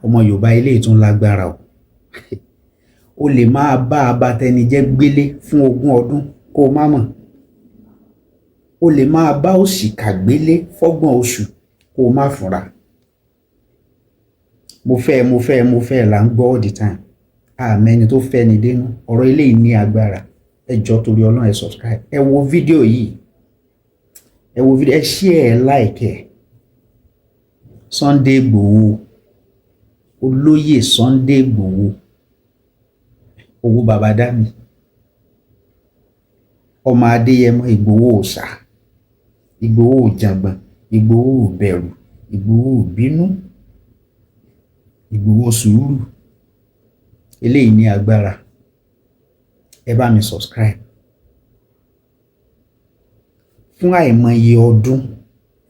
ọmọ Yorùbá ilé tún lágbára o. O lè máa bá abatẹnijẹ́ gbélé fún 20 ọdún kó o má mọ̀. O lè máa bá òṣìkà gbélé f'30 oṣù kó o má fúnra. Mo fẹ́ là ń gbọ́ all the time. Àmẹ́ni tó fẹ́ ni dénú. Ọ̀rọ̀ eléyìí ní agbára. Ẹ jọ̀ọ́ torí Ọlọ́run ẹ subscribe. Ẹ wo fídíò yìí. Ẹ share ẹ like ẹ. Sunday Igboho. Olóyè Sunday Igboho. Owó baba dami. Ọmọ Adéyẹmọ Igboho òòṣà. Igboho òjàngbọ̀n. Igboho òbẹ̀rù. Igboho òbínú. Igboho sùúrù. Eléyìí ní agbára. Ẹ bá mi subscribe. Fún àìmọye ọdún,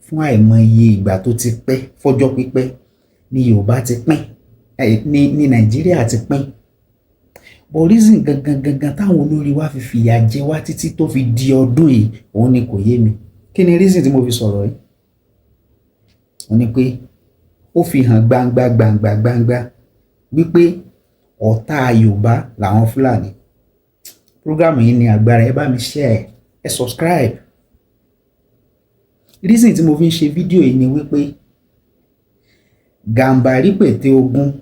fún àìmọye ìgbà tó ti pẹ́, fọ́jọ́ pípẹ́ ní Yorùbá ti pín, ní Nàìjíríà ti pín. But reason gangan táwọn olórí wa fi fìyà jẹ wá títí tó fi di ọdún yìí, òun ni kò yé mi. Kí ni reason tí mo fi sọ̀rọ̀ yìí? Òun ni pé ó fi hàn gbangba wípé ọ̀tá Yorùbá làwọn Fúlàní. Program yìí ní agbára. Ẹ bá mi share, ẹ subscribe. Reason tí mo fi ń ṣe fídíò yìí ni wípé Gàmbàrí pète ogun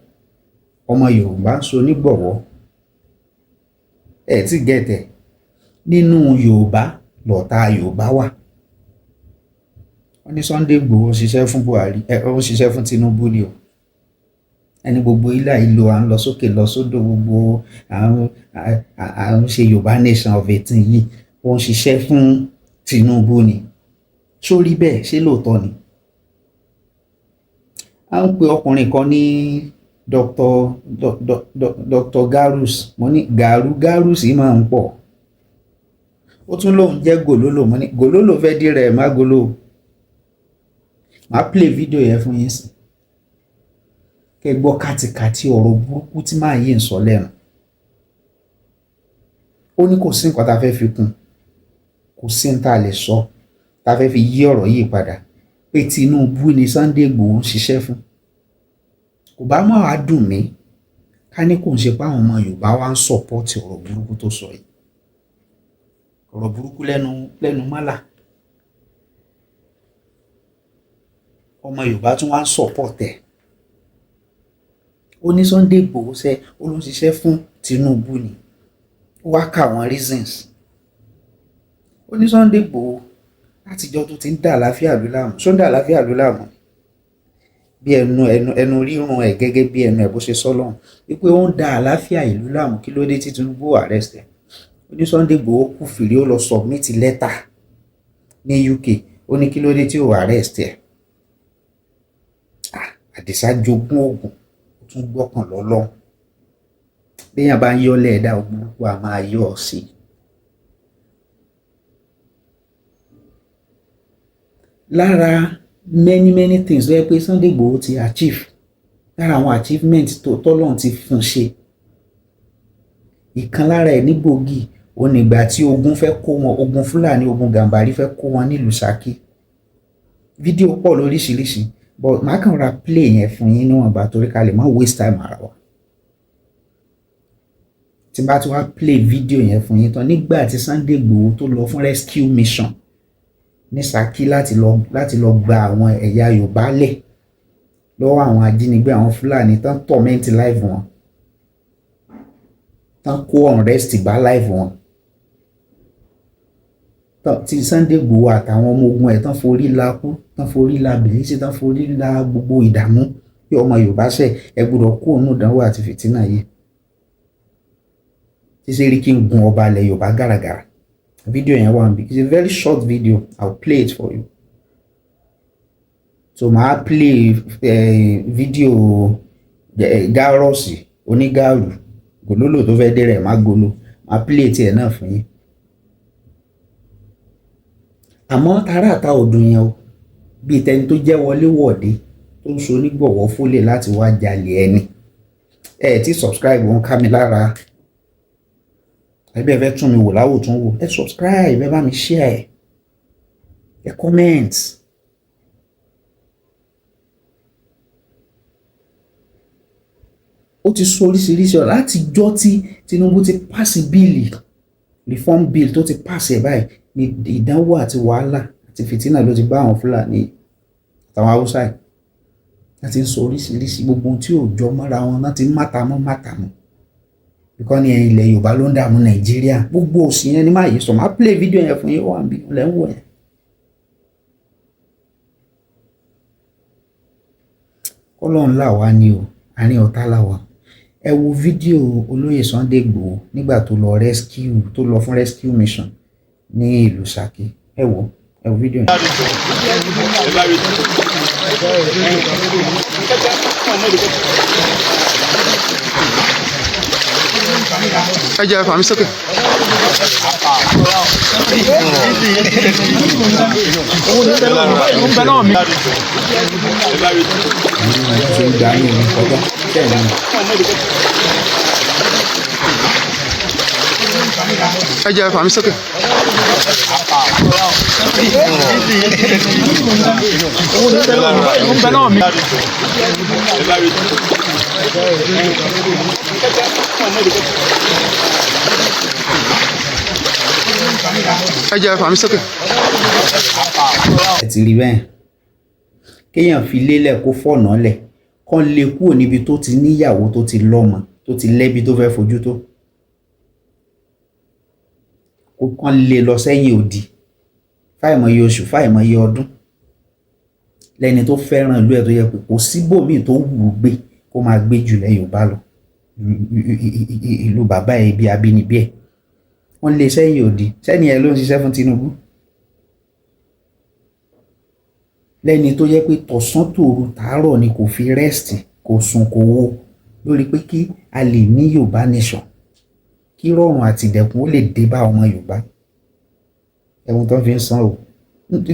ọmọ Yorùbá ń so nígbọ̀wọ́. Ẹ ti gẹ̀tẹ̀. Nínú Yorùbá lọ̀tá Yorùbá wà. Wọ́n ní Sunday Igboho ṣiṣẹ́ fún Buhari, ó ṣiṣẹ́ fún Tinubu ni o. Ẹni gbogbo ilà ìlò à ń lọ sókè lọ sódò, gbogbo à ń ṣe Yorùbá nation of 18 yìí, ó ń ṣiṣẹ́ fún Tinubu ni. Ṣó rí bẹ́ẹ̀? Ṣé lóòótọ́ ni? À ń pe ọkùnrin kan ní Dr. Garus. Mo ní Garus yìí máa ń pọ̀. Ó tún lóun jẹ́ gòlólò. Mo ní gòlólò fẹ́ dí rẹ̀ má gòló. Màá play fídíò yẹn fún yín sí. Kẹ́ gbọ́ kátikàti ọ̀rọ̀ burúkú tí máa yí ń sọ lẹ́nu. Ó ní kò sí nǹkan tá fẹ́ fi kún. Kò sí ní tá lè sọ tá fẹ́ fi yí ọ̀rọ̀ yìí padà. Pé Tinubu ni Sunday Igboho ń ṣiṣẹ́ fún. Kò bá má wá dùn mí ká ní kò ń ṣe pé àwọn ọmọ Yorùbá wá ń sọ̀pọ̀tì ọ̀rọ̀ burúkú tó sọ yìí. Ọ̀rọ̀ burúkú lẹ́nu mọ́là. Ọmọ Yorùbá tún wá ń sọ̀pọ̀tì ẹ̀. Ó ní Sunday Igboho ó ló ń ṣiṣẹ́ fún Tinubu ni. Ó wá kà wọ́n reasons. Ó ní Sunday Igboho látijọ́ tó ti ń dà àlàáfíà ìlú láàmú. Ṣó ń dà àlàáfíà ìlú láàmú? Bí ẹnu rírun ẹ̀ gẹ́gẹ́ bí ẹnu ẹ̀ bó ṣe sọ lọ́hùn. Wípé ó ń dà àlàáfíà ìlú láàmú, kí ló dé tí Tinubu arrest ẹ̀? Ó ní Sunday Igboho kú fìrí, ó lọ submit letter ní UK. Ó ní kí ló dé tí ó arrest ẹ̀? Àdìsá jogún oògùn, ó tún gbọ́kàn lọ́lọ́run. Béèyàn bá ń yọ́ lẹ́ẹ̀dá ogun wa máa yọ̀ ọ́ sí. Lára many things ló yẹ pé Sunday Igboho ti achieve. Lára àwọn achievement tọ́lọ́run ti fún ṣe. Ìkan lára ẹ̀ ní gbòógì, ó nígbà tí ogun fẹ́ kó wọn, ogun Fúlàní, ogun Gàmbàrí fẹ́ kó wọn nílùú Ṣakí. Fídíò pọ̀ lóríṣiríṣi, but màá kàn ra play yẹn fún yín níwọ̀nba torí ká lè má waste time ara wa. Tí bá ti wá play fídíò yẹn fún yín tán, nígbà tí Sunday Igboho tó lọ fún rescue mission ní Ṣakí láti lọ gba àwọn ẹ̀yà Yorùbá lẹ̀ lọ́wọ́ àwọn ajínigbé, àwọn Fúlàní tán torment life wọn, tán kó unrest bá life wọn, tí Sunday Igboho àtàwọn ọmọ ogun ẹ̀ tán forí la kú, tán forí la bìlísì, tán forí la gbogbo ìdààmú pé ọmọ Yorùbá ṣẹ̀ ẹ gbọ́dọ̀ kó òun ìdánwò àti fìtínà yìí. Tí Sẹ́ríkì ń gun ọba ilẹ̀ Yorùbá gàràgàrà. Video yẹn wà níbí. It's a very short video. I'll play it for you. So màá play video Gárọ́ọ̀sì onígàrú gòlólò tó fẹ́ dé rẹ̀ má golo. Màá play tiẹ̀ náà fún yín. Àmọ́ tààràtà ọdún yẹn o, bí tẹni tó jẹ́ wọléwọ̀de tó ń so nígbọ̀wọ́ fólè láti wá jalè ẹni. Ti subscribe wọn ká mi lára. Ẹbí ẹ fẹ́ tún mi wò láwò tún wò, ẹ subscribe, ẹ bá mi share, ẹ comment. ó ti sọ oríṣiríṣi ọ̀rọ̀ láti jọ́ tí Tinubu ti pàṣẹ bíìlì reform bill tó ti pàṣẹ báyìí ní ìdánwò àti wàhálà àti fìtínà ló ti bá àwọn Fúlàní àtàwọn Haúsá yìí láti ń sọ oríṣiríṣi gbogbo ohun tí ò jọ mọ́ra wọn náà ti mátàmọ́ bíkọ́ ní ilẹ̀ Yorùbá ló ń dààmú Nàìjíríà gbogbo òsì yẹn ní máa yìí sọ máa play video yẹn fún yín wà bí lẹ́ ń wò yẹn. Ọlọ́run là wá ní o àárín ọ̀tá là wá. Ẹ wo fídíò olóyè Sunday Igboho nígbà tó lọ fún rescue mission ní ìlú Ṣakí. Ẹ wo fídíò yẹn. Ẹ jẹ́ fàmí sókè. Ẹ jẹ́ fàmí sókè. Ẹ jẹ́ fàmí sókè. Ẹ ti rí bẹ́ẹ̀ kéèyàn fi lélẹ̀ kó fọ̀nà lẹ̀ kán lè kúrò níbi tó ti níyàwó tó ti lọ́mọ tó ti lẹ́bi tó fẹ́ fojú tó kán lè lọ sẹ́yìn òdì fáìmọye oṣù fáìmọye ọdún lẹ́ni tó fẹ́ràn ìlú ẹ̀ tó yẹ pé kò síbòmíì tó wù ú gbé kó máa gbé jùlẹ̀ Yorùbá lọ ìlú bàbá ẹ̀ ibi abínibí ẹ̀ wọ́n lè sẹ́yìn òdì sẹ́ni ẹ̀ ló ń ṣiṣẹ́ fún Tinubu lẹ́ni tó yẹ pé tọ̀sán tòru tàárọ̀ ni kò fi rẹ́sìtì kò sùn kò wo lórí pé kí a lè ní Yorùbá nation kí rọrùn àti ìdẹ̀kùn ó lè dé bá ọmọ Yorùbá ẹ̀wọ̀n tó fi ń san o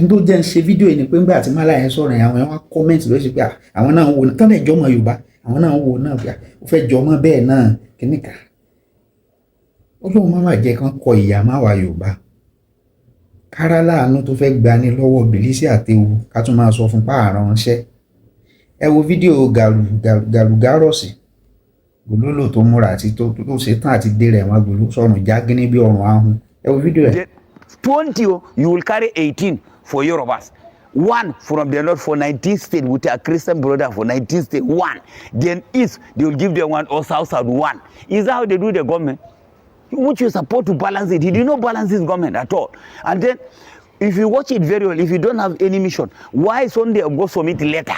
n tó jẹ́ ń ṣe fídíò yìí ni pé ńgbà tí málà yẹn sọ̀rọ̀ yẹn àwọn yẹn wá kọ́mẹ́ǹtì ló ṣe pé àwọn náà ń wo tán lẹ̀ jọmọ Yorùbá àwọn náà ń wo náà pé ó fẹ́ jọmọ bẹ́ẹ̀ náà kíníkà Ọlọ́run má jẹ́ kán kọ ìyà má wa Yorùbá kára láàánú tó fẹ́ gbani lọ́wọ́ bìlísì àtẹ̀wò ká tún máa sọ fún pààrọ̀ ránṣẹ́. Ẹ wo fídíò gàrúgárọ̀sì gòlólò tó múra àti tó ṣetán àti dé rẹ̀ wọn gbòló sọ̀rùn jágínní bí ọrùn ahun. Ẹ wo fídíò ẹ̀. 20 you will carry 18 for Yorubas. One from the north for 19 states with a Christian brother for 19 states. One. Then east they will give them one or south one. Is that how they do the government? Which you support to balance it. He did not balance his government at all. And then, if you watch it very well, if you don't have any mission, why Sunday go submit letter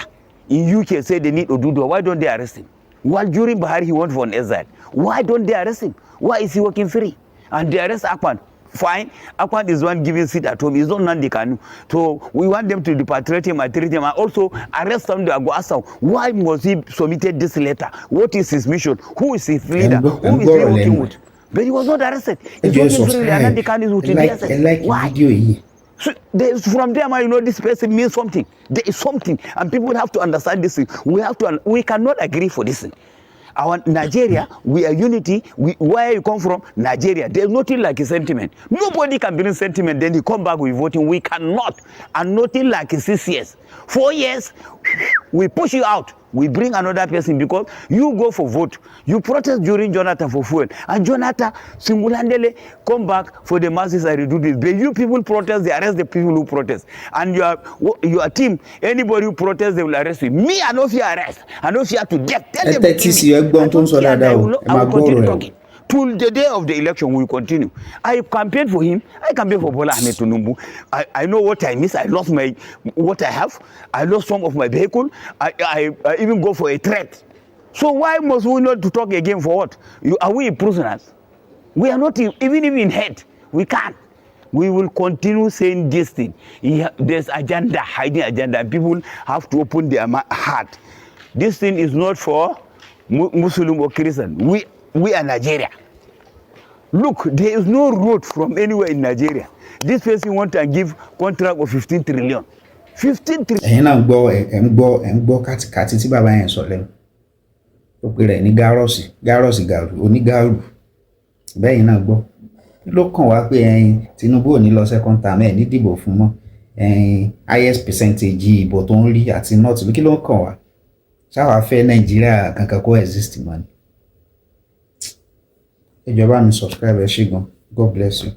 in UK say they need Oduduwa? Why don't they arrest him? While during Buhari he went for an exile. Why don't they arrest him? Why is he working free? And they arrest Akpan. Fine. Akpan is one giving seat at home. He's not Nandi Kanu. So we want them to repatriate him and treat him and also arrest somebody and go ask him, why must he submitted this letter? What is his mission? Who is his leader? Who is he working with? But he was not arrested. He's working freely and the can is with the why? So from there, you know, this person means something. There is something, and people have to understand this thing. We cannot agree for this thing. Our Nigeria, we are unity. Where you come from, Nigeria. There's nothing like a sentiment. Nobody can bring sentiment, then you come back with voting. We cannot. And nothing like 6 years. 4 years, we push you out. We bring another person because you go for vote. You protest during Jonathan for fuel. And Jonathan single-handedly come back for the masses and redo this. But you people protest, they arrest the people who protest. And your team, anybody who protests, they will arrest you. Me, I know if you arrest. I know if you have to death. Tell them I will continue talking. Till the day of the election, we will continue. I campaign for him. I campaign for Bola Ahmed Tinubu. I know what I miss. I lost what I have. I lost some of my vehicle. I even go for a threat. So why must we not to talk again for what? Are we prisoners? We are not even in head. We can't. We will continue saying this thing. There's agenda, hiding agenda. And people have to open their heart. This thing is not for Muslim or Christian. We are Nigeria. Look, there is no road from anywhere in Nigeria. This person want to give contract of 15 trillion. 15 trillion. Ẹ̀yin náà gbọ́ kàtìkàtì tí bàbá yẹn sọ lẹ́nu. Ó pe rẹ̀ ní gárọ̀sì gàrú onígàrú. Bẹ́ẹ̀ náà gbọ́. Ló kàn wá pé Tinubu ò ní lọ second term ẹ̀ ní dìbò fún mọ́. Highest percentage ìbò tó ń rí àti north kí ló kàn wá? Ṣáwa fẹ́ Nàìjíríà kankan kó exist mọ́ ni. ẹ jọ̀ọ́ bá mi subscribe ẹ ṣé gan. God bless you.